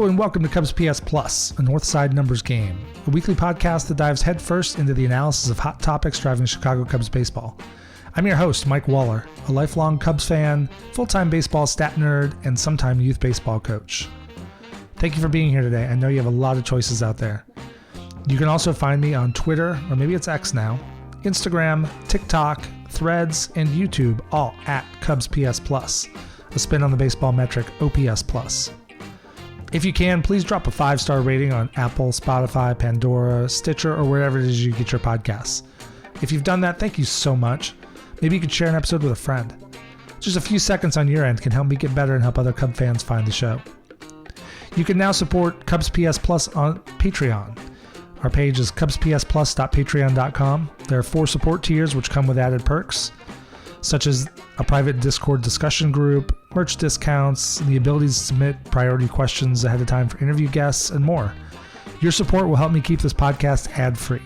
and welcome to CubsPS Plus, a Northside numbers game, a weekly podcast that dives headfirst into the analysis of hot topics driving Chicago Cubs baseball. I'm your host, Mike Waller, a lifelong Cubs fan, full-time baseball stat nerd, and sometime youth baseball coach. Thank you for being here today. I know you have a lot of choices out there. You can also find me on Twitter, or maybe it's X now, Instagram, TikTok, Threads, and YouTube, all at CubsPS Plus, a spin on the baseball metric OPS Plus. If you can, please drop a 5-star rating on Apple, Spotify, Pandora, Stitcher, or wherever it is you get your podcasts. If you've done that, thank you so much. Maybe you could share an episode with a friend. Just a few seconds on your end can help me get better and help other Cub fans find the show. You can now support CubsPS Plus on Patreon. Our page is cubspsplus.patreon.com. There are 4 support tiers which come with added perks, such as a private Discord discussion group, merch discounts, and the ability to submit priority questions ahead of time for interview guests, and more. Your support will help me keep this podcast ad-free.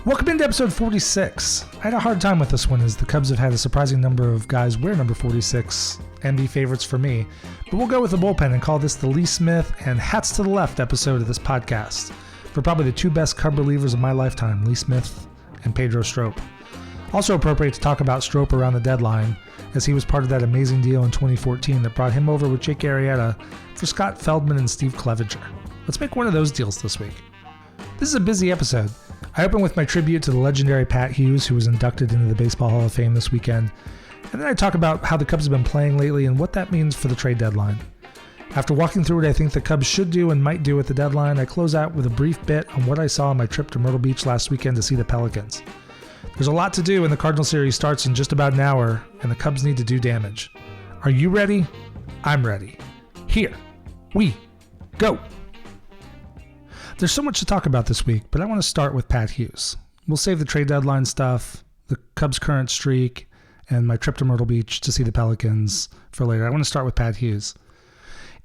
Welcome into episode 46. I had a hard time with this one as the Cubs have had a surprising number of guys wear number 46 and be favorites for me, but we'll go with the bullpen and call this the Lee Smith and Hats to the Left episode of this podcast for probably the 2 best Cub relievers of my lifetime, Lee Smith and Pedro Strop. Also appropriate to talk about Strop around the deadline, as he was part of that amazing deal in 2014 that brought him over with Jake Arrieta for Scott Feldman and Steve Clevenger. Let's make one of those deals this week. This is a busy episode. I open with my tribute to the legendary Pat Hughes, who was inducted into the Baseball Hall of Fame this weekend, and then I talk about how the Cubs have been playing lately and what that means for the trade deadline. After walking through what I think the Cubs should do and might do at the deadline, I close out with a brief bit on what I saw on my trip to Myrtle Beach last weekend to see the Pelicans. There's a lot to do when the Cardinals series starts in just about an hour, and the Cubs need to do damage. Are you ready? I'm ready. Here we go. There's so much to talk about this week, but I want to start with Pat Hughes. We'll save the trade deadline stuff, the Cubs' current streak, and my trip to Myrtle Beach to see the Pelicans for later. I want to start with Pat Hughes.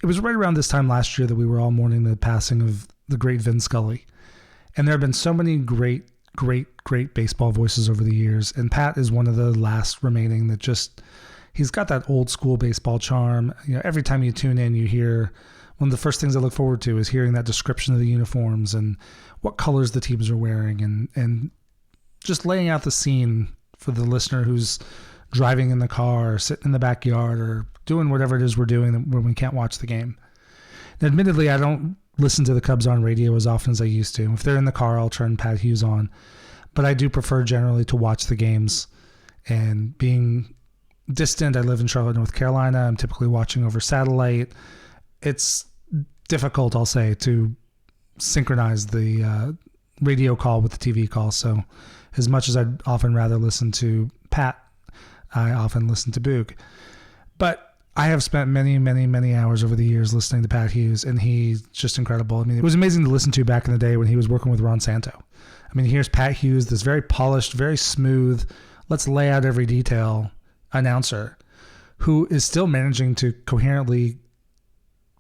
It was right around this time last year that we were all mourning the passing of the great Vin Scully. And there have been so many great baseball voices over the years, and Pat is one of the last remaining that he's got that old school baseball charm. You know, every time you tune in, you hear one of the first things I look forward to is hearing that description of the uniforms and what colors the teams are wearing, and just laying out the scene for the listener who's driving in the car or sitting in the backyard or doing whatever it is we're doing when we can't watch the game. And admittedly, I don't listen to the Cubs on radio as often as I used to. If they're in the car, I'll turn Pat Hughes on. But I do prefer generally to watch the games. And being distant, I live in Charlotte, North Carolina. I'm typically watching over satellite. It's difficult, I'll say, to synchronize the radio call with the TV call. So as much as I'd often rather listen to Pat, I often listen to Boog. But I have spent many hours over the years listening to Pat Hughes, and he's just incredible. I mean, it was amazing to listen to back in the day when he was working with Ron Santo. I mean, here's Pat Hughes, this very polished, very smooth, let's lay out every detail announcer who is still managing to coherently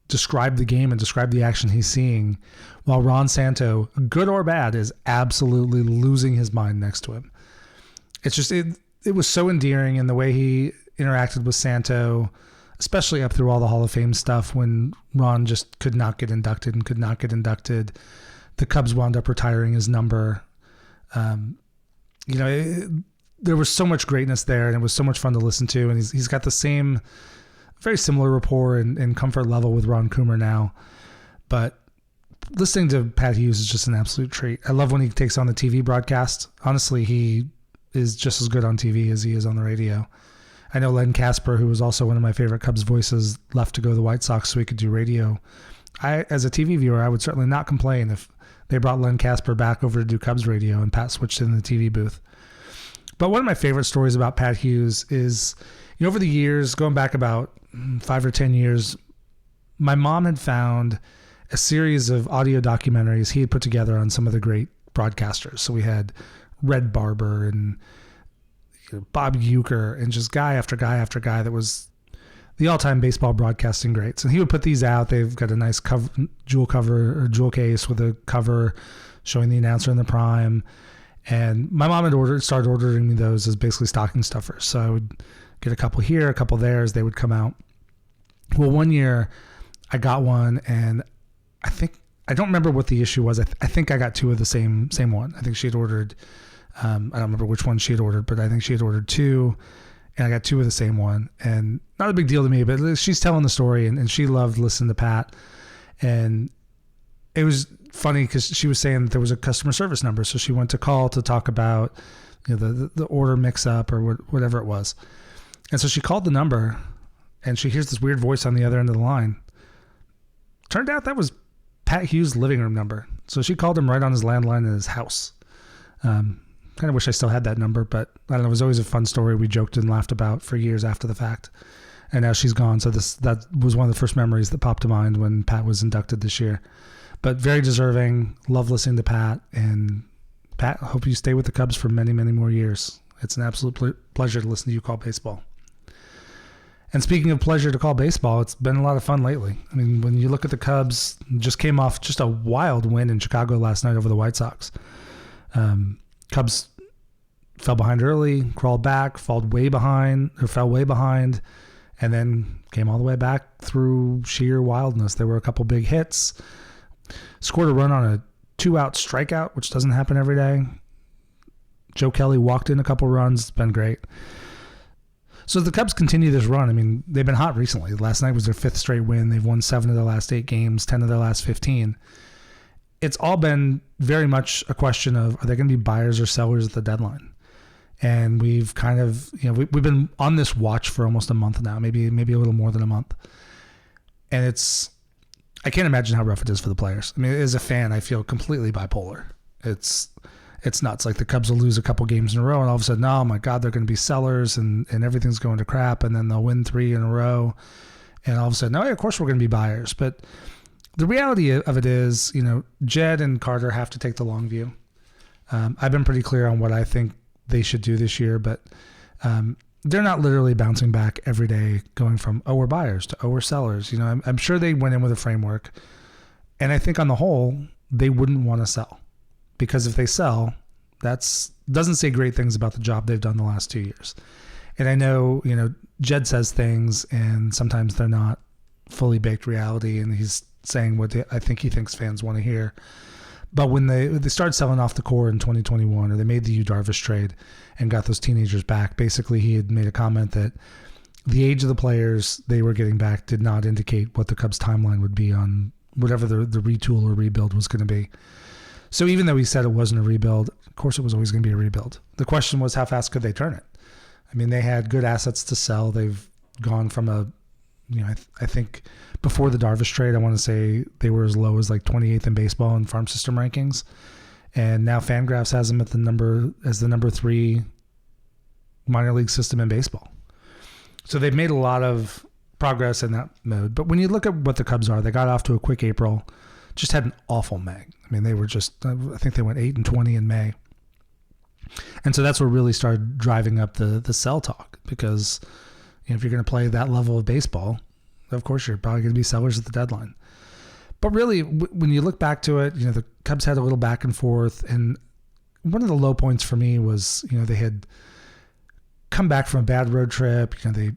describe the game and describe the action he's seeing, while Ron Santo, good or bad, is absolutely losing his mind next to him. It's just, it was so endearing in the way he interacted with Santo, especially up through all the Hall of Fame stuff when Ron just could not get inducted. The Cubs wound up retiring his number. There was so much greatness there, and it was so much fun to listen to. And he's got the same, very similar rapport and comfort level with Ron Coomer now. But listening to Pat Hughes is just an absolute treat. I love when he takes on the TV broadcast. Honestly, he is just as good on TV as he is on the radio. I know Len Casper, who was also one of my favorite Cubs voices, left to go to the White Sox so he could do radio. As a TV viewer, I would certainly not complain if they brought Len Casper back over to do Cubs radio and Pat switched in the TV booth. But one of my favorite stories about Pat Hughes is, over the years, going back about 5 or 10 years, my mom had found a series of audio documentaries he had put together on some of the great broadcasters. So we had Red Barber and Bob Uecker and just guy after guy after guy that was the all-time baseball broadcasting greats. And he would put these out. They've got a nice jewel case with a cover showing the announcer in the prime. And my mom had started ordering me those as basically stocking stuffers. So I would get a couple here, a couple there as they would come out. Well, one year I got one, and I don't remember what the issue was. I think I got two of the same one. I think she had ordered, I don't remember which one she had ordered, but I think she had ordered two, and I got two of the same one. And not a big deal to me, but she's telling the story, and she loved listening to Pat. And it was funny because she was saying that there was a customer service number, so she went to call to talk about the order mix-up or whatever it was. And so she called the number, and she hears this weird voice on the other end of the line. Turned out that was Pat Hughes' living room number. So she called him right on his landline in his house. Kind of wish I still had that number, but I don't know. It was always a fun story we joked and laughed about for years after the fact. And now she's gone. So that was one of the first memories that popped to mind when Pat was inducted this year. But very deserving. Love listening to Pat. And Pat, I hope you stay with the Cubs for many, many more years. It's an absolute pleasure to listen to you call baseball. And speaking of pleasure to call baseball, it's been a lot of fun lately. I mean, when you look at the Cubs, just came off just a wild win in Chicago last night over the White Sox. Cubs fell behind early, crawled back, fell way behind, and then came all the way back through sheer wildness. There were a couple big hits. Scored a run on a 2-out strikeout, which doesn't happen every day. Joe Kelly walked in a couple runs. It's been great. So the Cubs continue this run. I mean, they've been hot recently. Last night was their 5th straight win. They've won 7 of their last 8 games, 10 of their last 15. It's all been very much a question of, are they going to be buyers or sellers at the deadline? And we've kind of, we've been on this watch for almost a month now, maybe a little more than a month. And I can't imagine how rough it is for the players. I mean, as a fan, I feel completely bipolar. It's nuts. Like the Cubs will lose a couple games in a row, and all of a sudden, oh my God, they're going to be sellers, and everything's going to crap, and then they'll win 3 in a row, and all of a sudden, oh yeah, of course we're going to be buyers. But the reality of it is, Jed and Carter have to take the long view. I've been pretty clear on what I think they should do this year, but they're not literally bouncing back every day, going from, oh, we're buyers to, oh, we're sellers. I'm sure they went in with a framework, and I think on the whole, they wouldn't want to sell. Because if they sell, doesn't say great things about the job they've done the last 2 years. And I know, Jed says things, and sometimes they're not fully baked reality, and he's saying what I think he thinks fans want to hear. But when they started selling off the core in 2021, or they made the Yu Darvish trade and got those teenagers back, basically he had made a comment that the age of the players they were getting back did not indicate what the Cubs' timeline would be on whatever the retool or rebuild was going to be. So even though he said it wasn't a rebuild, of course it was always going to be a rebuild. The question was, how fast could they turn it? I mean, they had good assets to sell. They've gone from I think before the Darvish trade, I want to say they were as low as like 28th in baseball in farm system rankings. And now Fangraphs has them at the number 3 minor league system in baseball. So they've made a lot of progress in that mode. But when you look at what the Cubs are, they got off to a quick April, just had an awful May. I mean, they were I think they went 8-20 in May. And so that's what really started driving up the sell talk, because if you're going to play that level of baseball, of course you're probably going to be sellers at the deadline. But really, when you look back to it, the Cubs had a little back and forth. And one of the low points for me was, they had come back from a bad road trip. They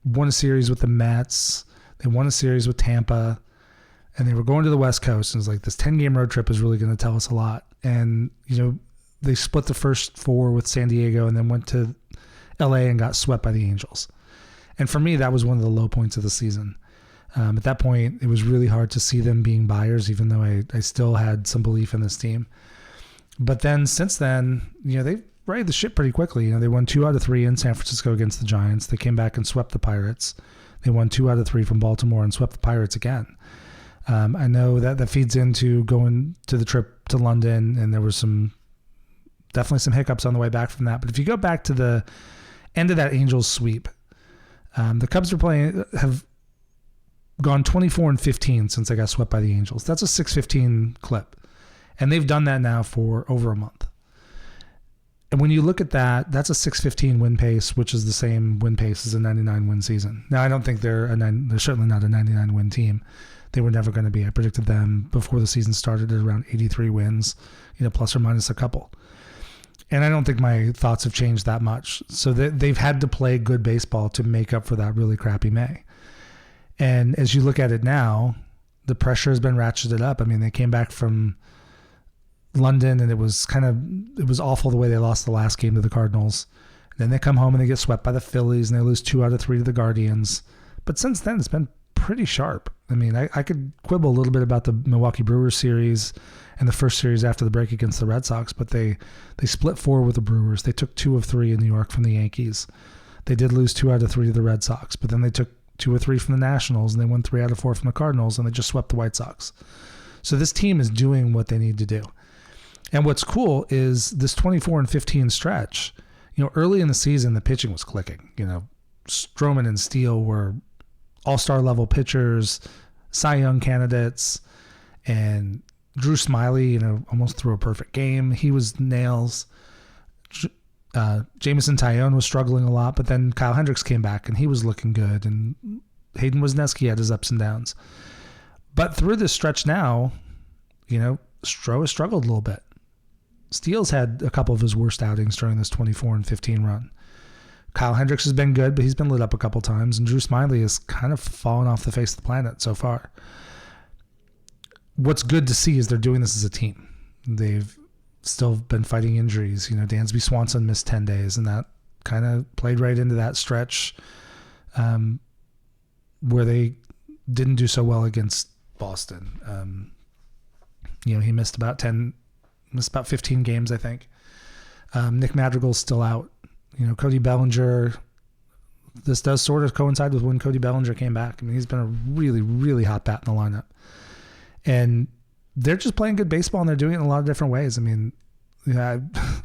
won a series with the Mets. They won a series with Tampa. And they were going to the West Coast, and it was like, this 10-game road trip is really going to tell us a lot. And, they split the first 4 with San Diego and then went to LA and got swept by the Angels. And for me, that was one of the low points of the season. At that point, it was really hard to see them being buyers, even though I still had some belief in this team. But then since then, they righted the ship pretty quickly. They won 2 out of 3 in San Francisco against the Giants. They came back and swept the Pirates. They won 2 out of 3 from Baltimore and swept the Pirates again. I know that feeds into going to the trip to London, and there was definitely some hiccups on the way back from that. But if you go back to the end of that Angels sweep, the Cubs have gone 24-15 since they got swept by the Angels. That's a 6-15 clip, and they've done that now for over a month. And when you look at that, that's a 6-15 win pace, which is the same win pace as a 99-win season. Now, I don't think they're certainly not a 99-win team. They were never going to be. I predicted them before the season started at around 83 wins, plus or minus a couple. And I don't think my thoughts have changed that much. So they've had to play good baseball to make up for that really crappy May. And as you look at it now, the pressure has been ratcheted up. I mean, they came back from London and it was awful the way they lost the last game to the Cardinals. Then they come home and they get swept by the Phillies and they lose 2 out of 3 to the Guardians. But since then, it's been pretty sharp. I mean, I could quibble a little bit about the Milwaukee Brewers series and the first series after the break against the Red Sox, but they split 4 with the Brewers. They took 2 of 3 in New York from the Yankees. They did lose 2 out of 3 to the Red Sox, but then they took 2 or 3 from the Nationals and they won 3 out of 4 from the Cardinals and they just swept the White Sox. So this team is doing what they need to do. And what's cool is this 24-15 stretch. Early in the season, the pitching was clicking. Stroman and Steele were all-star level pitchers, Cy Young candidates, and Drew Smyly, almost threw a perfect game. He was nails. Jameson Taillon was struggling a lot, but then Kyle Hendricks came back and he was looking good, and Hayden Wesneski had his ups and downs. But through this stretch now, Stroh has struggled a little bit. Steele's had a couple of his worst outings during this 24-15 run. Kyle Hendricks has been good, but he's been lit up a couple times, and Drew Smyly has kind of fallen off the face of the planet so far. What's good to see is they're doing this as a team. They've still been fighting injuries. Dansby Swanson missed 10 days, and that kind of played right into that stretch where they didn't do so well against Boston. He missed about 15 games, I think. Nick Madrigal's still out. Cody Bellinger, this does sort of coincide with when Cody Bellinger came back. I mean, he's been a really, really hot bat in the lineup. And they're just playing good baseball, and they're doing it in a lot of different ways. I mean,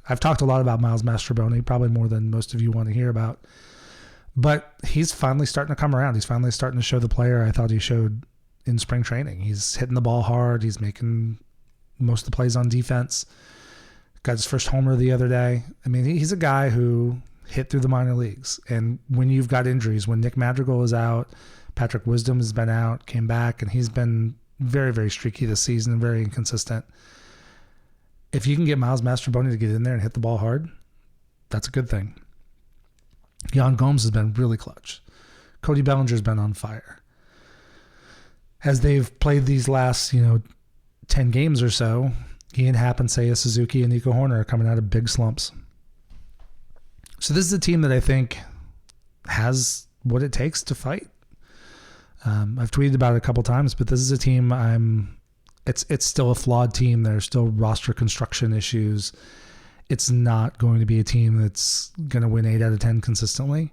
I've talked a lot about Miles Mastrobuoni, probably more than most of you want to hear about. But he's finally starting to come around. He's finally starting to show the player I thought he showed in spring training. He's hitting the ball hard. He's making most of the plays on defense. Got his first homer the other day. I mean, he's a guy who hit through the minor leagues. And when you've got injuries, when Nick Madrigal is out, Patrick Wisdom has been out, came back, and he's been very, very streaky this season and very inconsistent. If you can get Miles Mastrobuoni to get in there and hit the ball hard, that's a good thing. Yan Gomes has been really clutch. Cody Bellinger's been on fire. As they've played these last, 10 games or so, Ian Happ and Seiya Suzuki and Nico Horner are coming out of big slumps. So this is a team that I think has what it takes to fight. I've tweeted about it a couple times, but this is a team it's still a flawed team. There's still roster construction issues. It's not going to be a team that's going to win 8 out of 10 consistently.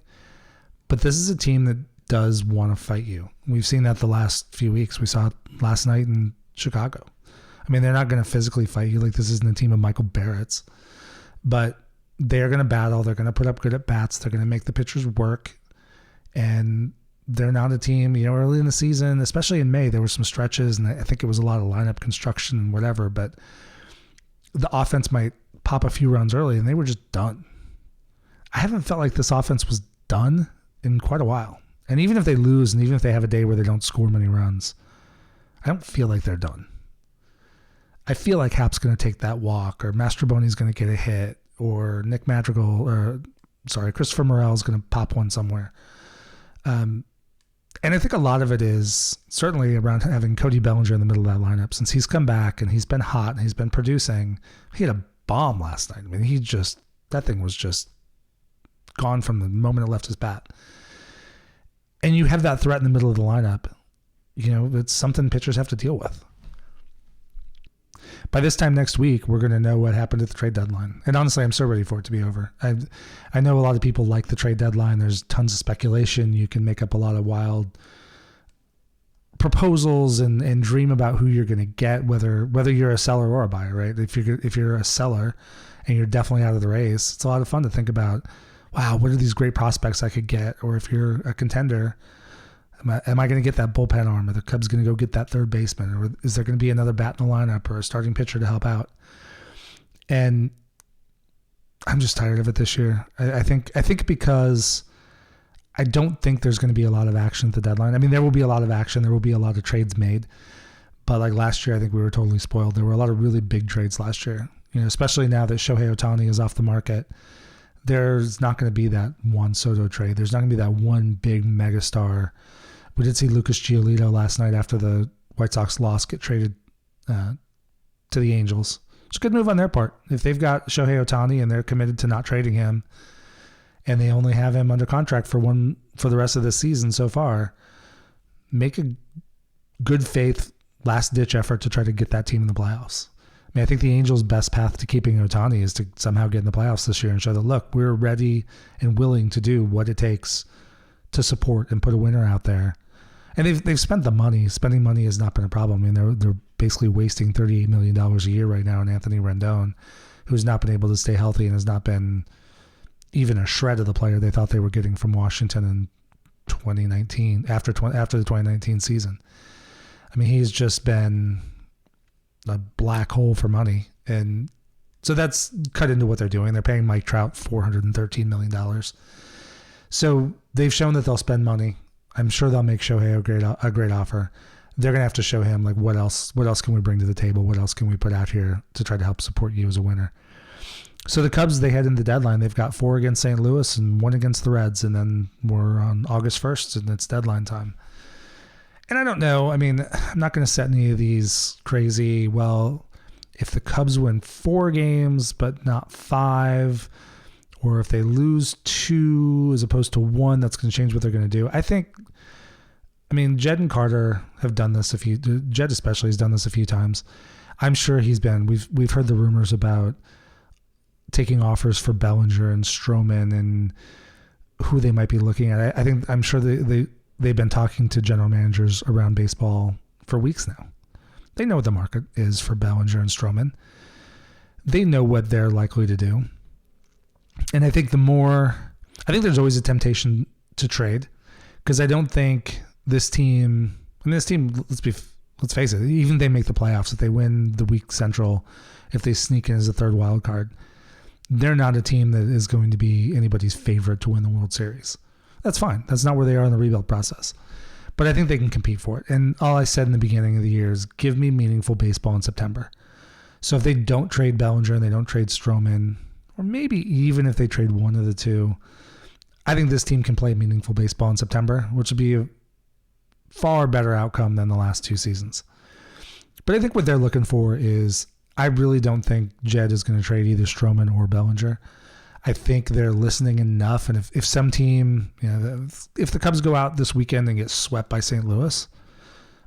But this is a team that does want to fight you. We've seen that the last few weeks. We saw it last night in Chicago. I mean, they're not going to physically fight you. Like, this isn't a team of Michael Barrett's. But they're going to battle. They're going to put up good at-bats. They're going to make the pitchers work. And they're not a team, early in the season, especially in May, there were some stretches, and I think it was a lot of lineup construction and whatever, but the offense might pop a few runs early, and they were just done. I haven't felt like this offense was done in quite a while. And even if they lose, and even if they have a day where they don't score many runs, I don't feel like they're done. I feel like Hap's going to take that walk, or Mastrobuoni's going to get a hit, or Christopher Morel's going to pop one somewhere. And I think a lot of it is certainly around having Cody Bellinger in the middle of that lineup. Since he's come back and he's been hot and he's been producing, he had a bomb last night. I mean, that thing was just gone from the moment it left his bat. And you have that threat in the middle of the lineup. It's something pitchers have to deal with. By this time next week, we're going to know what happened at the trade deadline. And honestly, I'm so ready for it to be over. I know a lot of people like the trade deadline. There's tons of speculation. You can make up a lot of wild proposals and dream about who you're going to get, whether you're a seller or a buyer, right? If you're a seller and you're definitely out of the race, it's a lot of fun to think about, wow, what are these great prospects I could get? Or if you're a contender, am I going to get that bullpen arm? Are the Cubs going to go get that third baseman? Or is there going to be another bat in the lineup or a starting pitcher to help out? And I'm just tired of it this year. I think because I don't think there's going to be a lot of action at the deadline. I mean, there will be a lot of action. There will be a lot of trades made. But like last year, I think we were totally spoiled. There were a lot of really big trades last year, especially now that Shohei Ohtani is off the market. There's not going to be that Juan Soto trade. There's not going to be that one big megastar We did see Lucas Giolito last night after the White Sox loss get traded to the Angels. It's a good move on their part. If they've got Shohei Ohtani and they're committed to not trading him, and they only have him under contract for the rest of this season so far, make a good faith last-ditch effort to try to get that team in the playoffs. I mean, I think the Angels' best path to keeping Ohtani is to somehow get in the playoffs this year and show that, look, we're ready and willing to do what it takes to support and put a winner out there. And they've spent the money. Spending money has not been a problem. I mean, they're basically wasting $38 million a year right now on Anthony Rendon, who's not been able to stay healthy and has not been even a shred of the player they thought they were getting from Washington in 2019, after the 2019 season. I mean, he's just been a black hole for money. And so that's cut into what they're doing. They're paying Mike Trout $413 million. So they've shown that they'll spend money. I'm sure they'll make Shohei a great offer. They're going to have to show him, like, what else can we bring to the table? What else can we put out here to try to help support you as a winner? So the Cubs, they head into the deadline. They've got 4 against St. Louis and 1 against the Reds. And then we're on August 1st and it's deadline time. And I don't know. I mean, I'm not going to set any of these crazy, well, if the Cubs win 4 games but not 5, or if they lose 2 as opposed to 1, that's going to change what they're going to do. I mean, Jed and Carter have done this Jed especially has done this a few times. I'm sure we've heard the rumors about taking offers for Bellinger and Stroman and who they might be looking at. I'm sure they've been talking to general managers around baseball for weeks now. They know what the market is for Bellinger and Stroman. They know what they're likely to do. And I think there's always a temptation to trade, because I don't think this team, let's face it, even if they make the playoffs, if they win the weak Central, if they sneak in as a third wild card, they're not a team that is going to be anybody's favorite to win the World Series. That's fine. That's not where they are in the rebuild process. But I think they can compete for it. And all I said in the beginning of the year is give me meaningful baseball in September. So if they don't trade Bellinger and they don't trade Stroman, or maybe even if they trade one of the two, I think this team can play meaningful baseball in September, which would be a far better outcome than the last 2 seasons. But I think what they're looking for is, I really don't think Jed is going to trade either Stroman or Bellinger. I think they're listening enough. And if some team, if the Cubs go out this weekend and get swept by St. Louis,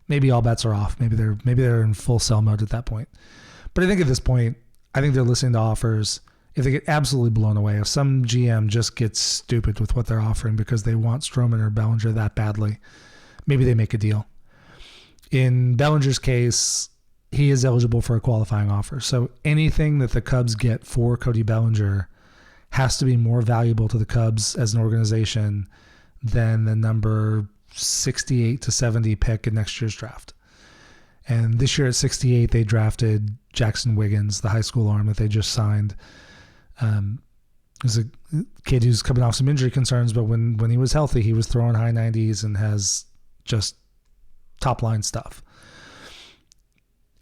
maybe all bets are off. Maybe they're in full sell mode at that point. But I think at this point, I think they're listening to offers. If they get absolutely blown away, if some GM just gets stupid with what they're offering because they want Stroman or Bellinger that badly, maybe they make a deal. In Bellinger's case, he is eligible for a qualifying offer. So anything that the Cubs get for Cody Bellinger has to be more valuable to the Cubs as an organization than the number 68 to 70 pick in next year's draft. And this year at 68, they drafted Jackson Wiggins, the high school arm that they just signed. He's a kid who's coming off some injury concerns, but when he was healthy, he was throwing high 90s and has just top line stuff.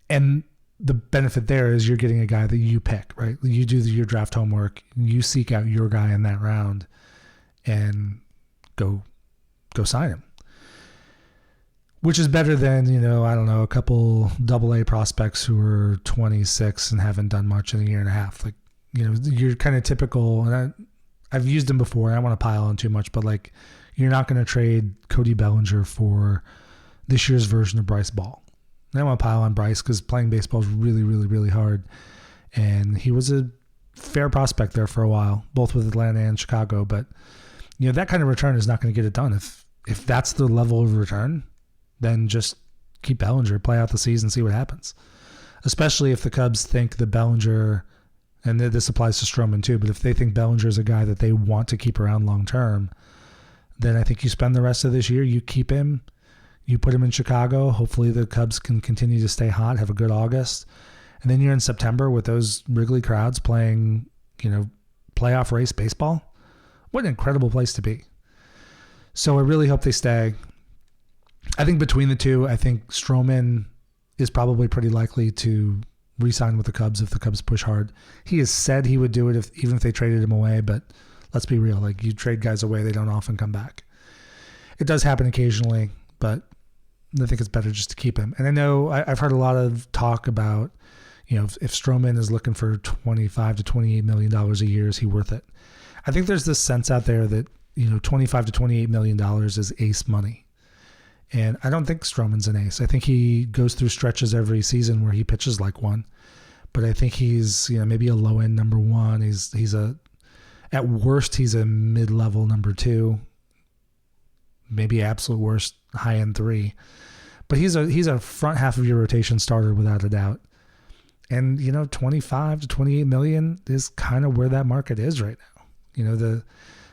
And the benefit there is you're getting a guy that you pick, right? You do your draft homework, you seek out your guy in that round and go sign him. Which is better than, a couple AA prospects who are 26 and haven't done much in a year and a half. Like, you're kind of typical, and I've used him before. I don't want to pile on too much, but like, you're not going to trade Cody Bellinger for this year's version of Bryce Ball. I don't want to pile on Bryce because playing baseball is really, really, really hard. And he was a fair prospect there for a while, both with Atlanta and Chicago. But, that kind of return is not going to get it done. If that's the level of return, then just keep Bellinger, play out the season, see what happens. Especially if the Cubs think that Bellinger, and this applies to Stroman too, but if they think Bellinger is a guy that they want to keep around long term, then I think you spend the rest of this year, you keep him, you put him in Chicago. Hopefully the Cubs can continue to stay hot, have a good August. And then you're in September with those Wrigley crowds playing, playoff race baseball. What an incredible place to be. So I really hope they stay. I think between the two, I think Stroman is probably pretty likely to re-sign with the Cubs if the Cubs push hard. He has said he would do it even if they traded him away, but let's be real. Like, you trade guys away, they don't often come back. It does happen occasionally, but I think it's better just to keep him. And I know I've heard a lot of talk about, if Stroman is looking for $25 to $28 million a year, is he worth it? I think there's this sense out there that, $25 to $28 million is ace money. And I don't think Stroman's an ace. I think he goes through stretches every season where he pitches like one. But I think he's, maybe a low end number one. At worst, he's a mid-level number two. Maybe absolute worst, high end three. But he's a front half of your rotation starter without a doubt. And 25 to 28 million is kind of where that market is right now. The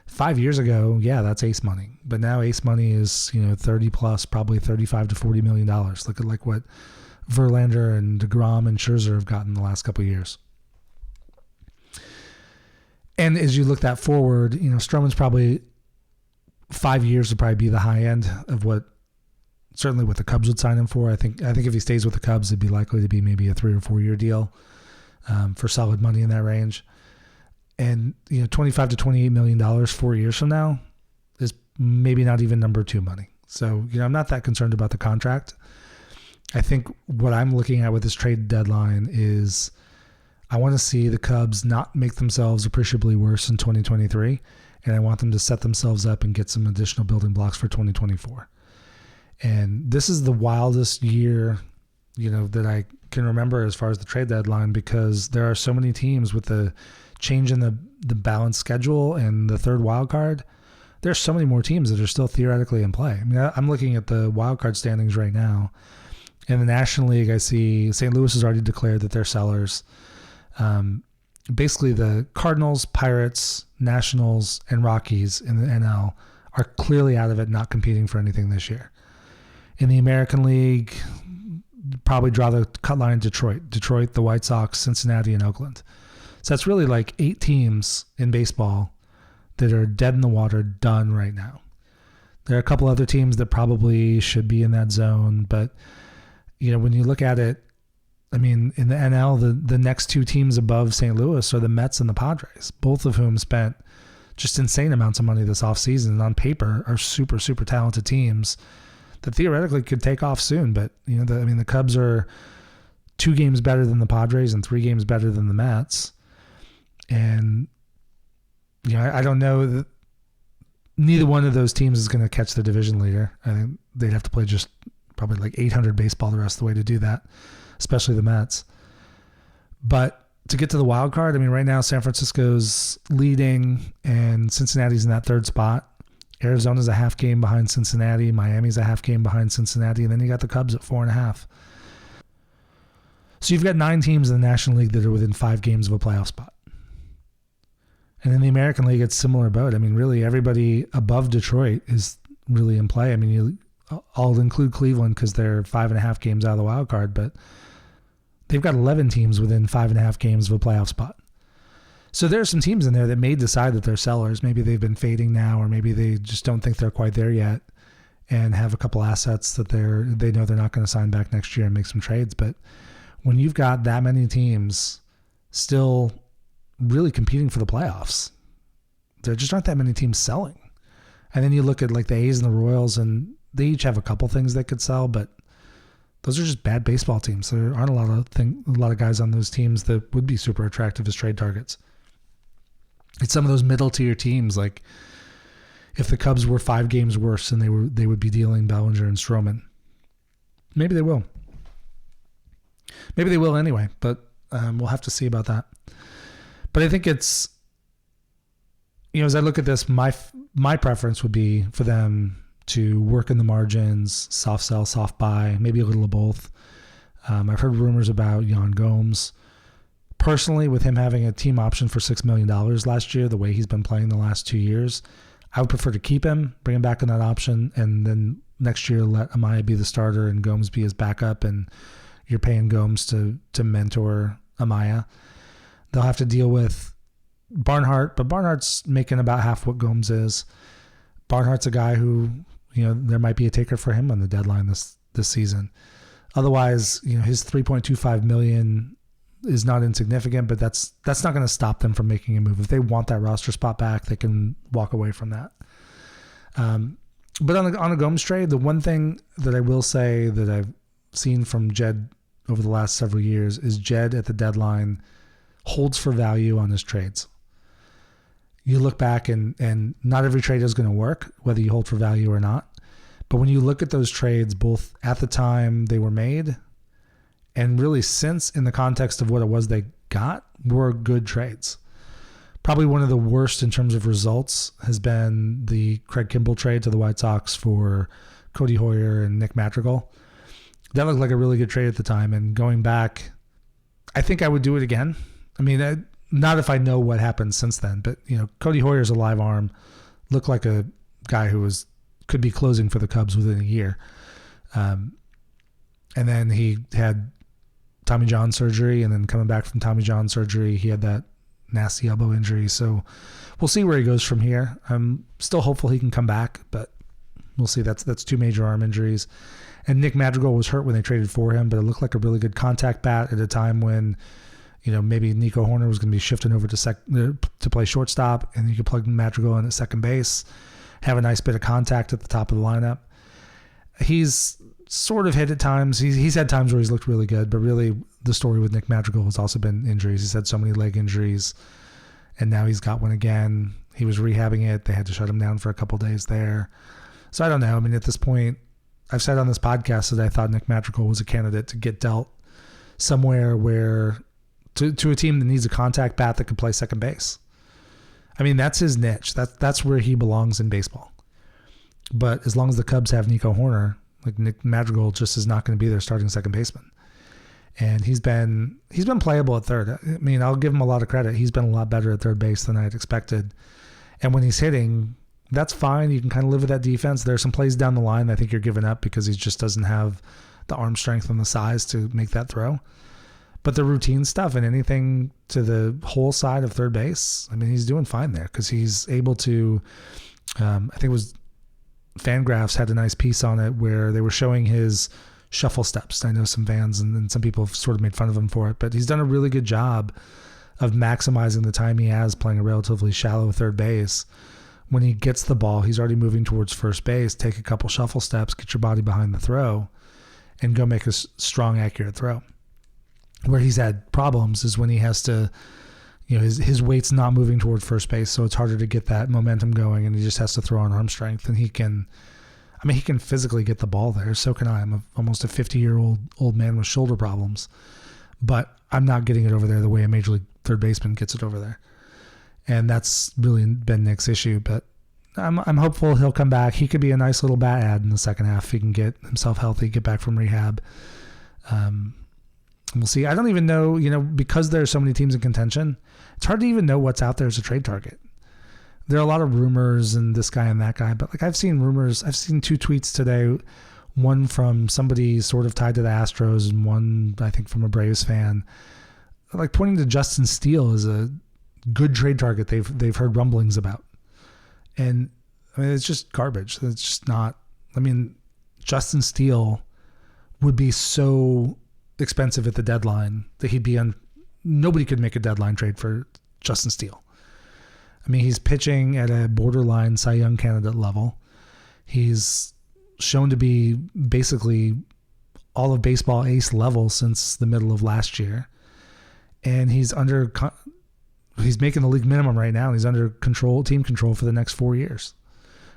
5 years ago, yeah, that's ace money. But now ace money is 30 plus, probably 35 to 40 million dollars. Look at like what Verlander and DeGrom and Scherzer have gotten the last couple of years. And as you look that forward, Stroman's probably 5 years would probably be the high end of certainly what the Cubs would sign him for. I think if he stays with the Cubs, it'd be likely to be maybe a 3 or 4 year deal for solid money in that range. And 25 to $28 million 4 years from now is maybe not even number two money. So I'm not that concerned about the contract. I think what I'm looking at with this trade deadline is I want to see the Cubs not make themselves appreciably worse in 2023, and I want them to set themselves up and get some additional building blocks for 2024. And this is the wildest year, that I can remember as far as the trade deadline, because there are so many teams with the change in the balanced schedule and the third wild card. There's so many more teams that are still theoretically in play. I mean, I'm looking at the wild card standings right now. In the National League, I see St. Louis has already declared that they're sellers. Basically, the Cardinals, Pirates, Nationals, and Rockies in the NL are clearly out of it, not competing for anything this year. In the American League, probably draw the cut line Detroit, the White Sox, Cincinnati, and Oakland. So that's really like 8 teams in baseball that are dead in the water, done right now. There are a couple other teams that probably should be in that zone, but when you look at it, I mean, in the NL, the next two teams above St. Louis are the Mets and the Padres, both of whom spent just insane amounts of money this offseason, and on paper are super, super talented teams that theoretically could take off soon. But, the Cubs are 2 games better than the Padres and 3 games better than the Mets. And, I don't know that neither one of those teams is going to catch the division leader. I think they'd have to play just probably like 800 baseball the rest of the way to do that, especially the Mets. But to get to the wild card, I mean, right now San Francisco's leading and Cincinnati's in that third spot. Arizona's a half game behind Cincinnati. Miami's a half game behind Cincinnati. And then you got the Cubs at 4.5. So you've got 9 teams in the National League that are within 5 games of a playoff spot. And in the American League, it's similar boat. I mean, really everybody above Detroit is really in play. I mean, I'll include Cleveland because they're 5.5 games out of the wild card, but they've got 11 teams within 5.5 games of a playoff spot. So there are some teams in there that may decide that they're sellers. Maybe they've been fading now, or maybe they just don't think they're quite there yet and have a couple assets that they know they're not going to sign back next year and make some trades. But when you've got that many teams still really competing for the playoffs, there just aren't that many teams selling. And then you look at like the A's and the Royals, and they each have a couple things they could sell, but those are just bad baseball teams. There aren't a lot of guys on those teams that would be super attractive as trade targets. It's some of those middle tier teams. Like if the Cubs were 5 games worse, and they would be dealing Bellinger and Stroman. Maybe they will. Maybe they will anyway, but we'll have to see about that. But I think it's, as I look at this, my preference would be for them to work in the margins, soft sell, soft buy, maybe a little of both. I've heard rumors about Yan Gomes. Personally, with him having a team option for $6 million last year, the way he's been playing the last 2 years, I would prefer to keep him, bring him back on that option, and then next year let Amaya be the starter and Gomes be his backup, and you're paying Gomes to mentor Amaya. They'll have to deal with Barnhart, but Barnhart's making about half what Gomes is. Barnhart's a guy who, there might be a taker for him on the deadline this season. Otherwise, his $3.25 million is not insignificant, but that's not going to stop them from making a move. If they want that roster spot back, they can walk away from that. But on a Gomes trade, the one thing that I will say that I've seen from Jed over the last several years is Jed at the deadline holds for value on his trades. You look back and not every trade is going to work, whether you hold for value or not. But when you look at those trades, both at the time they were made and really since, in the context of what it was they got, were good trades. Probably one of the worst in terms of results has been the Craig Kimbrell trade to the White Sox for Cody Hoyer and Nick Madrigal. That looked like a really good trade at the time. And going back, I think I would do it again. I mean, not if I know what happened since then, but Cody Hoyer's a live arm, looked like a guy who could be closing for the Cubs within a year. And then he had Tommy John surgery, and then coming back from Tommy John surgery, he had that nasty elbow injury. So we'll see where he goes from here. I'm still hopeful he can come back, but we'll see. That's two major arm injuries. And Nick Madrigal was hurt when they traded for him, but it looked like a really good contact bat at a time when, maybe Nico Horner was going to be shifting over to play shortstop, and you could plug Madrigal in at second base, have a nice bit of contact at the top of the lineup. He's sort of hit at times. He's had times where he's looked really good, but really the story with Nick Madrigal has also been injuries. He's had so many leg injuries, and now he's got one again. He was rehabbing it. They had to shut him down for a couple days there. So I don't know. I mean, at this point, I've said on this podcast that I thought Nick Madrigal was a candidate to get dealt somewhere where to a team that needs a contact bat that could play second base. I mean, that's his niche. That's where he belongs in baseball. But as long as the Cubs have Nico Horner, like Nick Madrigal just is not going to be their starting second baseman. And he's been playable at third. I mean, I'll give him a lot of credit. He's been a lot better at third base than I had expected. And when he's hitting, that's fine. You can kind of live with that defense. There are some plays down the line that I think you're giving up because he just doesn't have the arm strength and the size to make that throw. But the routine stuff and anything to the whole side of third base, I mean, he's doing fine there because he's able to, I think it was Fangraphs had a nice piece on it where they were showing his shuffle steps. I know some fans and some people have sort of made fun of him for it, but he's done a really good job of maximizing the time he has playing a relatively shallow third base. When he gets the ball, he's already moving towards first base. Take a couple shuffle steps, get your body behind the throw, and go make a strong, accurate throw. Where he's had problems is when he has to, his weight's not moving toward first base, so it's harder to get that momentum going, and he just has to throw on arm strength. And he can physically get the ball there. So can I. I'm almost a 50-year-old man with shoulder problems, but I'm not getting it over there the way a major league third baseman gets it over there. And that's really been Nick's issue, but I'm hopeful he'll come back. He could be a nice little bat add in the second half if he can get himself healthy, get back from rehab. We'll see. I don't even know, because there are so many teams in contention, it's hard to even know what's out there as a trade target. There are a lot of rumors and this guy and that guy, but I've seen rumors. I've seen two tweets today, one from somebody sort of tied to the Astros and one, I think, from a Braves fan, pointing to Justin Steele as a good trade target they've heard rumblings about. And I mean, it's just garbage. It's just not. I mean, Justin Steele would be so expensive at the deadline that he'd be nobody could make a deadline trade for Justin Steele. I mean, he's pitching at a borderline Cy Young candidate level. He's shown to be basically all of baseball ace level since the middle of last year. And he's making the league minimum right now, and he's under team control for the next 4 years.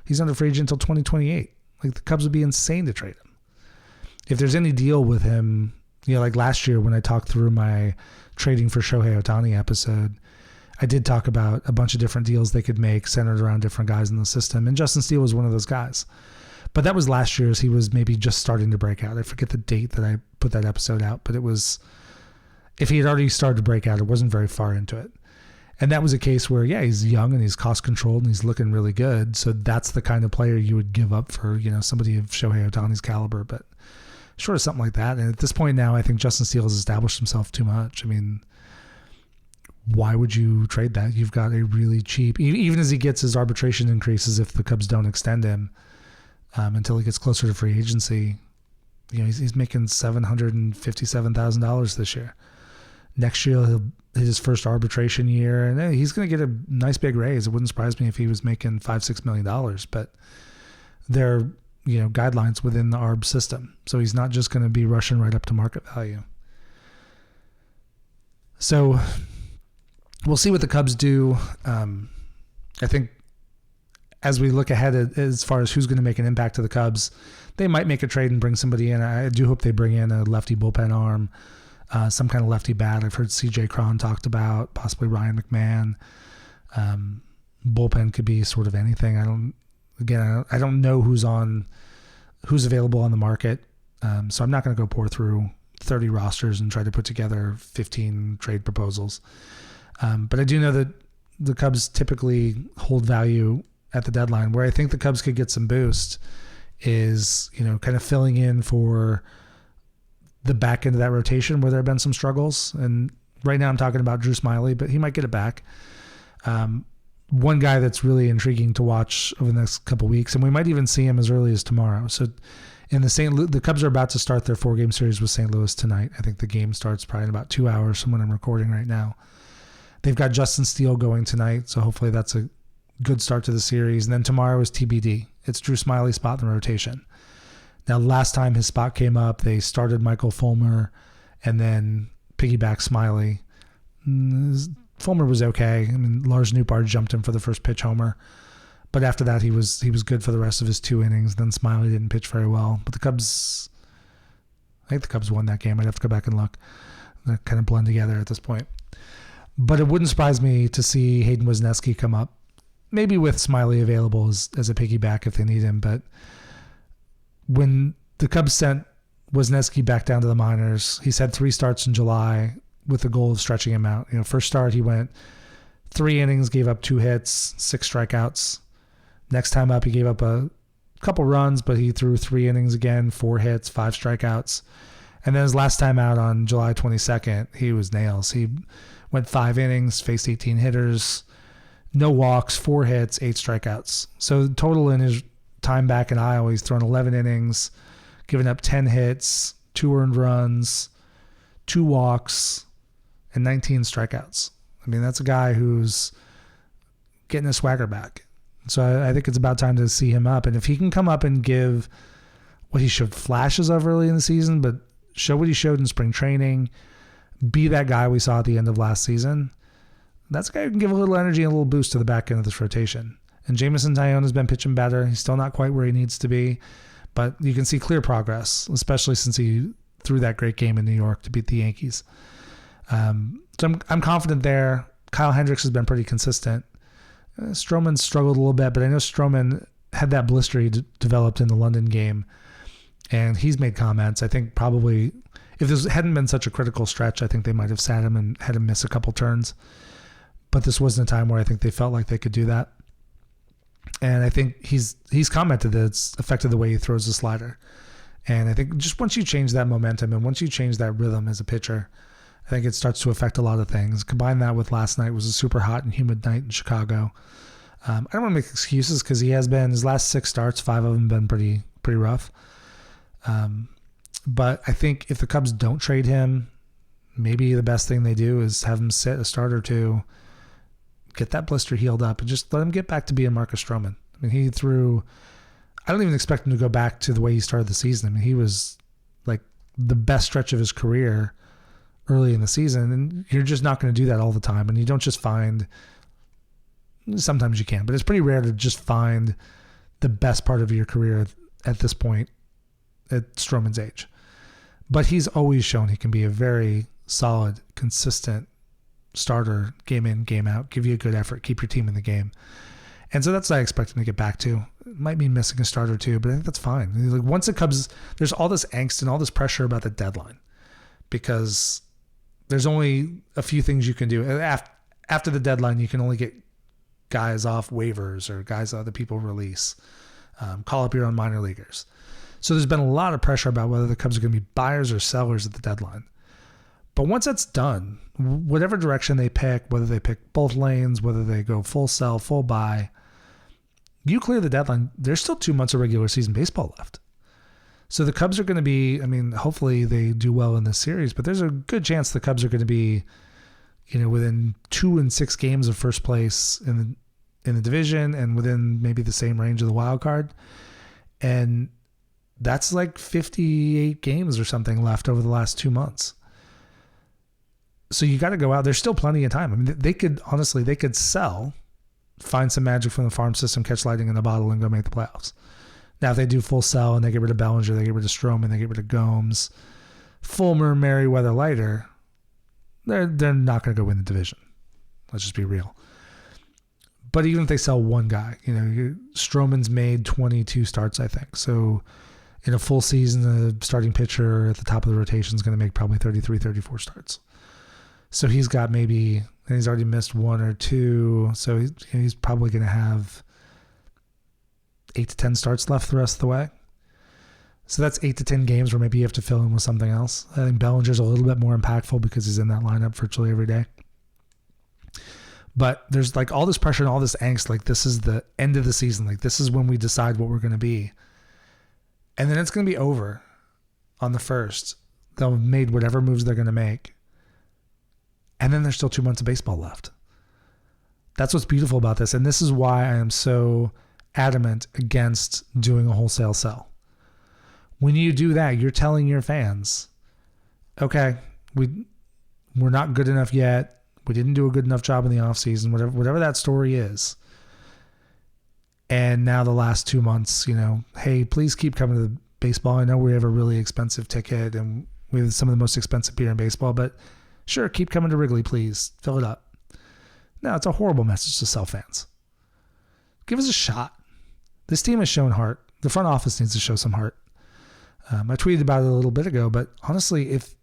He's under free agent until 2028. The Cubs would be insane to trade him. If there's any deal with him, like last year when I talked through my trading for Shohei Ohtani episode, I did talk about a bunch of different deals they could make centered around different guys in the system, and Justin Steele was one of those guys. But that was last year as he was maybe just starting to break out. I forget the date that I put that episode out, but it was, if he had already started to break out, it wasn't very far into it. And that was a case where, he's young and he's cost controlled and he's looking really good. So that's the kind of player you would give up for, somebody of Shohei Ohtani's caliber, but short of something like that. And at this point now, I think Justin Steele has established himself too much. I mean, why would you trade that? You've got a really cheap, even as he gets his arbitration increases, if the Cubs don't extend him until he gets closer to free agency, he's making $757,000 this year. Next year, he'll hit his first arbitration year, and he's going to get a nice big raise. It wouldn't surprise me if he was making $5-6 million, but their guidelines within the ARB system. So he's not just going to be rushing right up to market value. So we'll see what the Cubs do. I think as we look ahead as far as who's going to make an impact to the Cubs, they might make a trade and bring somebody in. I do hope they bring in a lefty bullpen arm, some kind of lefty bat. I've heard CJ Cron talked about, possibly Ryan McMahon. Bullpen could be sort of anything. I don't know who's available on the market. So I'm not going to go pour through 30 rosters and try to put together 15 trade proposals. But I do know that the Cubs typically hold value at the deadline. Where I think the Cubs could get some boost is, kind of filling in for the back end of that rotation where there have been some struggles. And right now I'm talking about Drew Smyly, but he might get it back. One guy that's really intriguing to watch over the next couple of weeks, and we might even see him as early as tomorrow. So the Cubs are about to start their 4-game series with St. Louis tonight. I think the game starts probably in about 2 hours from when I'm recording right now. They've got Justin Steele going tonight, so hopefully that's a good start to the series. And then tomorrow is TBD. It's Drew Smyly's spot in the rotation. Now, last time his spot came up, they started Michael Fulmer and then piggyback Smyly. Fulmer was okay. I mean, Lars Nootbaar jumped him for the first pitch homer. But after that, he was good for the rest of his 2 innings. Then Smyly didn't pitch very well. But I think the Cubs won that game. I'd have to go back and look. They're kind of blend together at this point. But it wouldn't surprise me to see Hayden Wesneski come up, maybe with Smyly available as a piggyback if they need him. But when the Cubs sent Wesneski back down to the minors, he's had 3 starts in July with the goal of stretching him out. First start, he went 3 innings, gave up 2 hits, 6 strikeouts. Next time up, he gave up a couple runs, but he threw 3 innings again, 4 hits, 5 strikeouts. And then his last time out on July 22nd, he was nails. He went 5 innings, faced 18 hitters, no walks, 4 hits, 8 strikeouts. So total in his time back in Iowa, he's thrown 11 innings, given up 10 hits, 2 earned runs, 2 walks, and 19 strikeouts. I mean, that's a guy who's getting his swagger back. So I think it's about time to see him up. And if he can come up and give what he showed flashes of early in the season, but show what he showed in spring training, be that guy we saw at the end of last season, that's a guy who can give a little energy and a little boost to the back end of this rotation. And Jameson Taillon has been pitching better. He's still not quite where he needs to be, but you can see clear progress, especially since he threw that great game in New York to beat the Yankees. So I'm confident there. Kyle Hendricks has been pretty consistent. Stroman struggled a little bit, but I know Stroman had that blister he developed in the London game, and he's made comments. I think probably if this hadn't been such a critical stretch, I think they might have sat him and had him miss a couple turns. But this wasn't a time where I think they felt like they could do that. And I think he's commented that it's affected the way he throws the slider. And I think just once you change that momentum and once you change that rhythm as a pitcher, I think it starts to affect a lot of things. Combine that with last night was a super hot and humid night in Chicago. I don't want to make excuses because he has been, his last 6 starts, 5 of them been pretty rough. But I think if the Cubs don't trade him, maybe the best thing they do is have him sit a start or 2, get that blister healed up, and just let him get back to being Marcus Stroman. I mean, I don't even expect him to go back to the way he started the season. I mean, he was like the best stretch of his career early in the season, and you're just not going to do that all the time. And you don't just find, sometimes you can, but it's pretty rare to just find the best part of your career at this point at Stroman's age. But he's always shown he can be a very solid, consistent starter, game in, game out, give you a good effort, keep your team in the game. And so that's what I expect him to get back to. It might mean missing a start or 2, but I think that's fine. Like once it comes, there's all this angst and all this pressure about the deadline because there's only a few things you can do. After the deadline, you can only get guys off waivers or guys other people release. Call up your own minor leaguers. So there's been a lot of pressure about whether the Cubs are going to be buyers or sellers at the deadline. But once that's done, whatever direction they pick, whether they pick both lanes, whether they go full sell, full buy, you clear the deadline, there's still 2 months of regular season baseball left. So the Cubs are going to be, I mean, hopefully they do well in this series, but there's a good chance the Cubs are going to be, within 2 and 6 games of first place in the division and within maybe the same range of the wild card. And that's like 58 games or something left over the last 2 months. So you got to go out. There's still plenty of time. I mean, they could sell, find some magic from the farm system, catch lightning in a bottle, and go make the playoffs. Now, if they do full sell and they get rid of Bellinger, they get rid of Stroman, they get rid of Gomes, Fulmer, Merriweather, Leiter, they're not going to go win the division. Let's just be real. But even if they sell one guy, Stroman's made 22 starts, I think. So in a full season, the starting pitcher at the top of the rotation is going to make probably 33, 34 starts. So he's got and he's already missed 1 or 2. So he's probably going to have 8 to 10 starts left the rest of the way. So that's 8 to 10 games where maybe you have to fill in with something else. I think Bellinger's a little bit more impactful because he's in that lineup virtually every day. But there's like all this pressure and all this angst. Like, this is the end of the season. Like, this is when we decide what we're going to be. And then it's going to be over on the 1st. They'll have made whatever moves they're going to make. And then there's still 2 months of baseball left. That's what's beautiful about this. And this is why I am so adamant against doing a wholesale sell. When you do that, you're telling your fans, okay, we're not good enough yet. We didn't do a good enough job in the offseason, whatever that story is. And now the last 2 months, hey, please keep coming to the baseball. I know we have a really expensive ticket and we have some of the most expensive beer in baseball, but sure, keep coming to Wrigley, please. Fill it up. No, it's a horrible message to sell fans. Give us a shot. This team has shown heart. The front office needs to show some heart. I tweeted about it a little bit ago, but honestly, if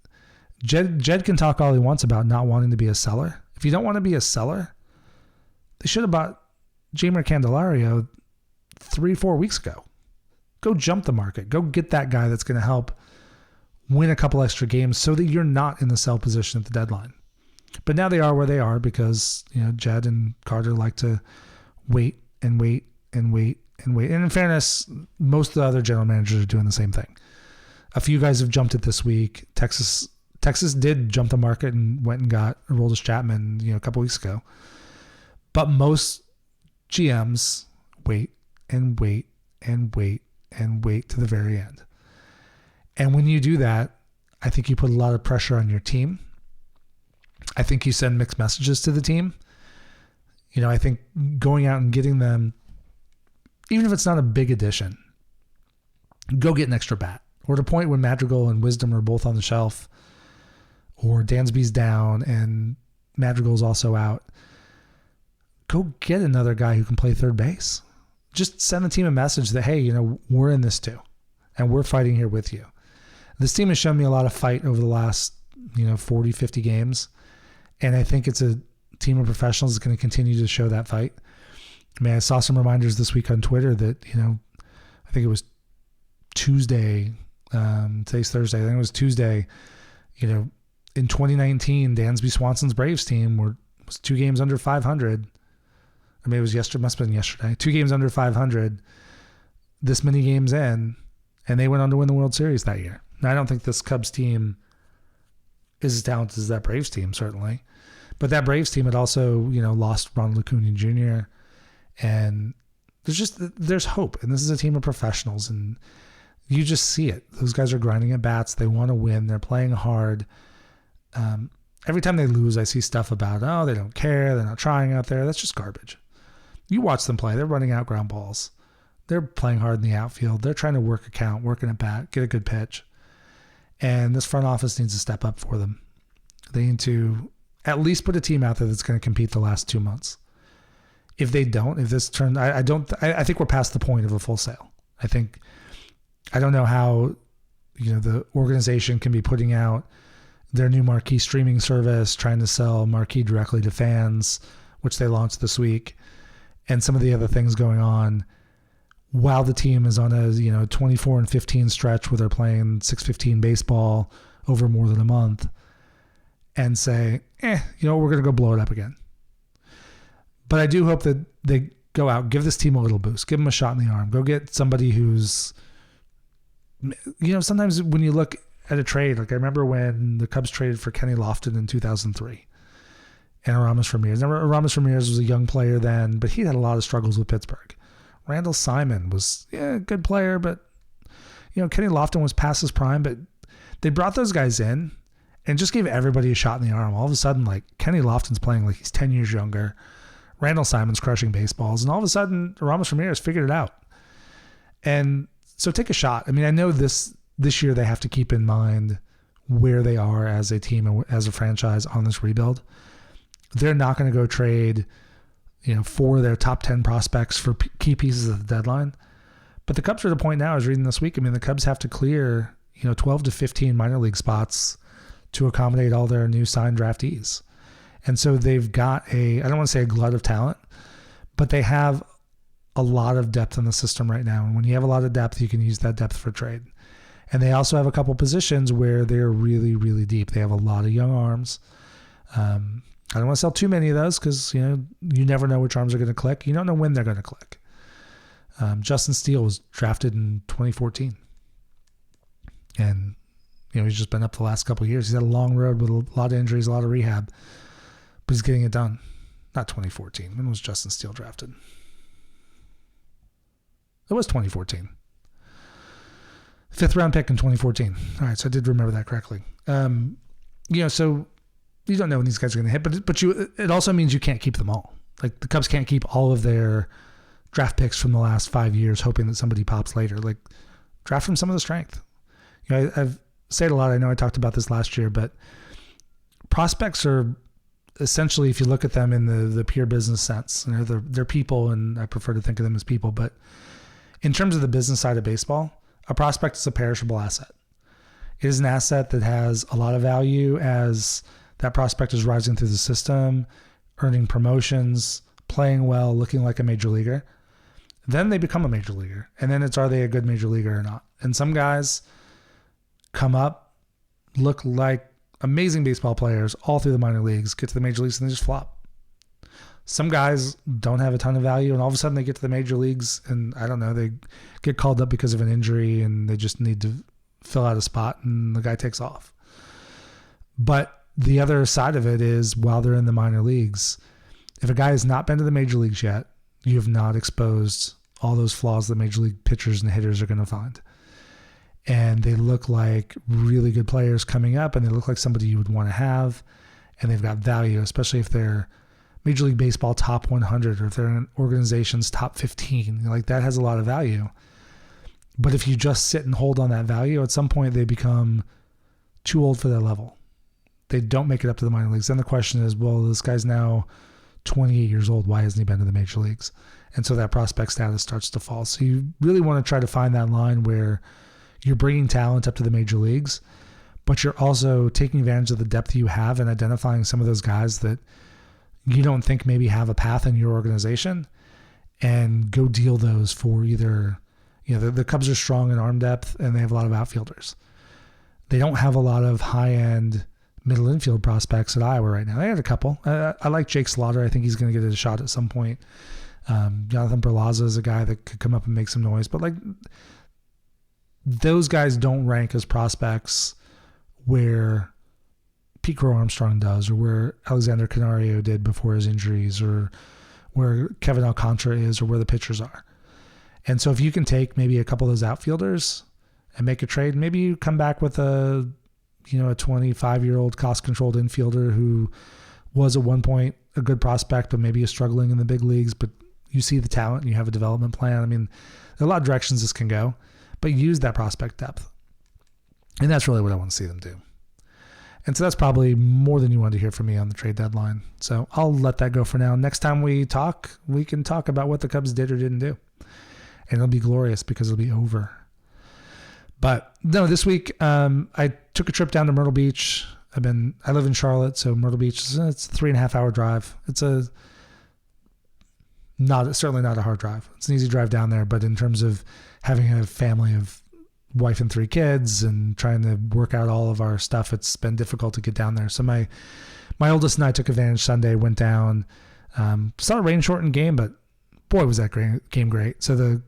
Jed can talk all he wants about not wanting to be a seller. If you don't want to be a seller, they should have bought Jeimer Candelario 3-4 weeks ago. Go jump the market. Go get that guy that's going to help win a couple extra games so that you're not in the sell position at the deadline. But now they are where they are because, Jed and Carter like to wait and wait and wait and wait. And in fairness, most of the other general managers are doing the same thing. A few guys have jumped it this week. Texas did jump the market and went and got Aroldis Chapman, a couple weeks ago. But most GMs wait and wait and wait and wait to the very end. And when you do that, I think you put a lot of pressure on your team. I think you send mixed messages to the team. I think going out and getting them, even if it's not a big addition, go get an extra bat. Or to the point when Madrigal and Wisdom are both on the shelf, or Dansby's down and Madrigal's also out, go get another guy who can play third base. Just send the team a message that, hey, we're in this too, and we're fighting here with you. This team has shown me a lot of fight over the last, 40, 50 games, and I think it's a team of professionals that's going to continue to show that fight. I mean, I saw some reminders this week on Twitter that, I think it was Tuesday, today's Thursday, I think it was Tuesday, in 2019, Dansby Swanson's Braves team was 2 games under 500. I mean, it was yesterday, must have been yesterday. 2 games under 500, this many games in, and they went on to win the World Series that year. Now, I don't think this Cubs team is as talented as that Braves team, certainly. But that Braves team had also, lost Ronald Acuna Jr. And there's hope. And this is a team of professionals. And you just see it. Those guys are grinding at bats. They want to win. They're playing hard. Every time they lose, I see stuff about, they don't care. They're not trying out there. That's just garbage. You watch them play. They're running out ground balls. They're playing hard in the outfield. They're trying to work a count, working a bat, get a good pitch. And this front office needs to step up for them. They need to at least put a team out there that's going to compete the last 2 months. If they don't, if this turns, I think we're past the point of a full sale. I don't know how, the organization can be putting out their new marquee streaming service, trying to sell marquee directly to fans, which they launched this week, and some of the other things going on while the team is on a 24-15 stretch where they're playing 6-15 baseball over more than a month, and say, we're going to go blow it up again. But I do hope that they go out, give this team a little boost, give them a shot in the arm, go get somebody who's, sometimes when you look at a trade, like I remember when the Cubs traded for Kenny Lofton in 2003 and Aramis Ramirez. Now, Aramis Ramirez was a young player then, but he had a lot of struggles with Pittsburgh. Randall Simon was a good player, but Kenny Lofton was past his prime, but they brought those guys in and just gave everybody a shot in the arm. All of a sudden, like, Kenny Lofton's playing like he's 10 years younger. Randall Simon's crushing baseballs, and all of a sudden Ramos Ramirez figured it out. And so take a shot. I mean, I know this year they have to keep in mind where they are as a team and as a franchise on this rebuild. They're not going to go trade, 4 of their top 10 prospects for key pieces at the deadline. But the Cubs are at a point now, I was reading this week, I mean, the Cubs have to clear, 12 to 15 minor league spots to accommodate all their new signed draftees. And so they've got I don't want to say a glut of talent, but they have a lot of depth in the system right now. And when you have a lot of depth, you can use that depth for trade. And they also have a couple positions where they're really, really deep. They have a lot of young arms. I don't want to sell too many of those because, you never know which arms are going to click. You don't know when they're going to click. Justin Steele was drafted in 2014. And, he's just been up the last couple of years. He's had a long road with a lot of injuries, a lot of rehab. But he's getting it done. Not 2014. When was Justin Steele drafted? It was 2014. 5th round pick in 2014. All right, so I did remember that correctly. So you don't know when these guys are going to hit, but it also means you can't keep them all. Like, the Cubs can't keep all of their draft picks from the last 5 years hoping that somebody pops later. Like, draft from some of the strength. I've said a lot. I know I talked about this last year, but prospects are essentially, if you look at them in the pure business sense, they're people, and I prefer to think of them as people. But in terms of the business side of baseball, a prospect is a perishable asset. It is an asset that has a lot of value as that prospect is rising through the system, earning promotions, playing well, looking like a major leaguer. Then they become a major leaguer. And then are they a good major leaguer or not? And some guys come up, look like amazing baseball players all through the minor leagues, get to the major leagues, and they just flop. Some guys don't have a ton of value, and all of a sudden they get to the major leagues, and I don't know, they get called up because of an injury, and they just need to fill out a spot, and the guy takes off. But the other side of it is, while they're in the minor leagues, if a guy has not been to the major leagues yet, you have not exposed all those flaws that major league pitchers and hitters are going to find. And they look like really good players coming up, and they look like somebody you would want to have, and they've got value, especially if they're Major League Baseball top 100 or if they're in an organization's top 15. Like, that has a lot of value. But if you just sit and hold on that value, at some point they become too old for their level. They don't make it up to the minor leagues. Then the question is, well, this guy's now 28 years old. Why hasn't he been to the major leagues? And so that prospect status starts to fall. So you really want to try to find that line where you're bringing talent up to the major leagues, but you're also taking advantage of the depth you have and identifying some of those guys that you don't think maybe have a path in your organization, and go deal those for either, the Cubs are strong in arm depth and they have a lot of outfielders. They don't have a lot of high-end middle infield prospects at Iowa right now. They had a couple. I like Jake Slaughter. I think he's going to get a shot at some point. Jonathan Perlaza is a guy that could come up and make some noise, but those guys don't rank as prospects where Pete Crow Armstrong does, or where Alexander Canario did before his injuries, or where Kevin Alcantara is, or where the pitchers are. And so if you can take maybe a couple of those outfielders and make a trade, maybe you come back with a 25-year-old cost-controlled infielder who was at one point a good prospect, but maybe is struggling in the big leagues, but you see the talent and you have a development plan. I mean, there are a lot of directions this can go, but use that prospect depth. And that's really what I want to see them do. And so that's probably more than you wanted to hear from me on the trade deadline. So I'll let that go for now. Next time we talk, we can talk about what the Cubs did or didn't do. And it'll be glorious because it'll be over. But no, this week I took a trip down to Myrtle Beach. I live in Charlotte, so Myrtle Beach, it's a 3.5 hour drive. It's certainly not a hard drive. It's an easy drive down there, but in terms of having a family of wife and 3 kids and trying to work out all of our stuff, it's been difficult to get down there. So my oldest and I took advantage Sunday, went down, saw a rain shortened game, but boy, was that game great. So the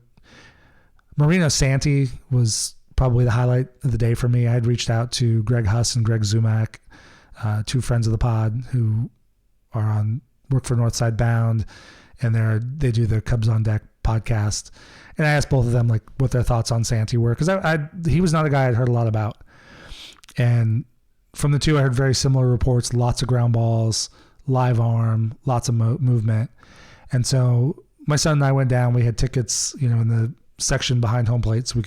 Marino Santi was probably the highlight of the day for me. I had reached out to Greg Huss and Greg Zumak, 2 friends of the pod who work for Northside Bound, and they do the Cubs on Deck podcast, and I asked both of them like what their thoughts on Santi were, because he was not a guy I'd heard a lot about. And from the two, I heard very similar reports, lots of ground balls, live arm, lots of movement. And so my son and I went down. We had tickets, in the section behind home plate, so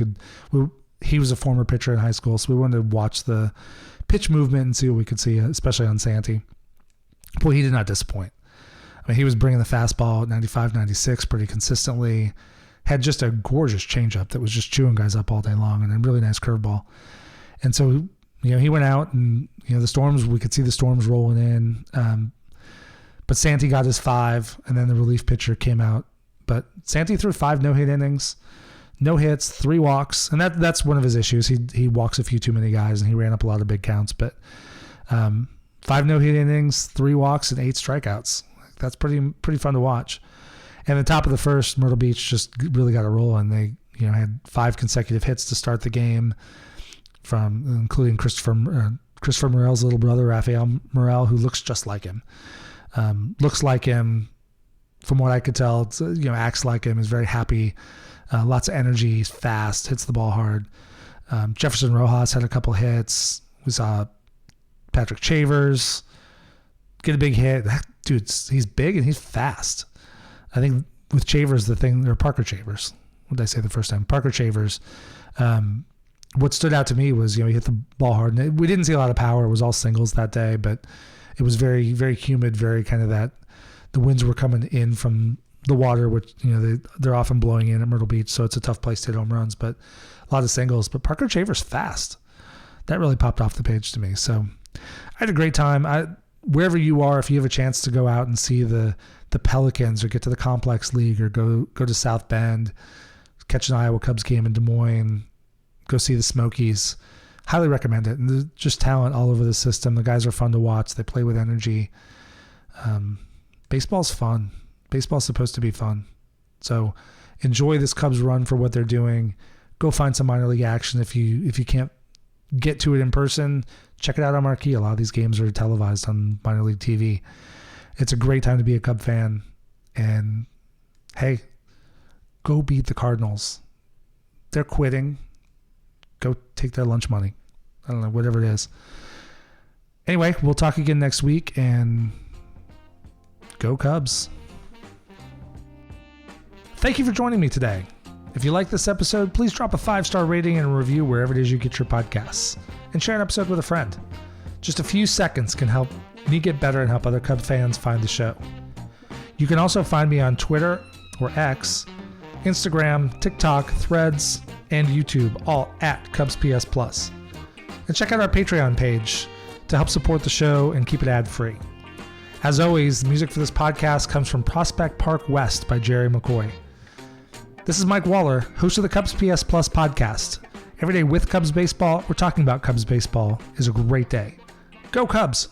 he was a former pitcher in high school, so we wanted to watch the pitch movement and see what we could see, especially on Santi. Boy, he did not disappoint. I mean, he was bringing the fastball at 95, 96 pretty consistently. Had just a gorgeous changeup that was just chewing guys up all day long, and a really nice curveball. And so, he went out, and the Storms, we could see the Storms rolling in. But Santi got his 5, and then the relief pitcher came out. But Santi threw 5 no-hit innings, no hits, 3 walks, and that's one of his issues. He walks a few too many guys, and he ran up a lot of big counts. But 5 no-hit innings, 3 walks, and 8 strikeouts. That's pretty fun to watch. And the top of the first, Myrtle Beach just really got a roll, and they had 5 consecutive hits to start the game, including Christopher Morel's little brother, Rafael Morel, who looks just like him. Looks like him, from what I could tell. Acts like him, is very happy, lots of energy, he's fast, hits the ball hard. Jefferson Rojas had a couple hits. We saw Patrick Chavers get a big hit. That dude's, he's big and he's fast. I think with Chavers, Parker Chavers. What did I say the first time? Parker Chavers. What stood out to me was, he hit the ball hard. And we didn't see a lot of power. It was all singles that day, but it was very, very humid, very kind of that the winds were coming in from the water, which, they're often blowing in at Myrtle Beach, so it's a tough place to hit home runs, but a lot of singles. But Parker Chavers fast. That really popped off the page to me. So I had a great time. Wherever you are, if you have a chance to go out and see the Pelicans or get to the Complex League or go to South Bend, catch an Iowa Cubs game in Des Moines, go see the Smokies, highly recommend it. And there's just talent all over the system. The guys are fun to watch. They play with energy. Baseball's fun. Baseball's supposed to be fun. So enjoy this Cubs run for what they're doing. Go find some minor league action. If you can't get to it in person, check it out on Marquee. A lot of these games are televised on minor league TV. It's a great time to be a Cub fan. And hey, go beat the Cardinals. They're quitting. Go take their lunch money. I don't know, whatever it is. Anyway, we'll talk again next week, and go Cubs. Thank you for joining me today. If you like this episode, please drop a 5-star rating and a review wherever it is you get your podcasts, and share an episode with a friend. Just a few seconds can help me get better and help other Cubs fans find the show. You can also find me on Twitter or X, Instagram, TikTok, Threads, and YouTube, all at CubsPS Plus. And check out our Patreon page to help support the show and keep it ad-free. As always, the music for this podcast comes from Prospect Park West by Jerry McCoy. This is Mike Waller, host of the CubsPS Plus podcast. Every day with Cubs baseball, we're talking about Cubs baseball, is a great day. Go Cubs!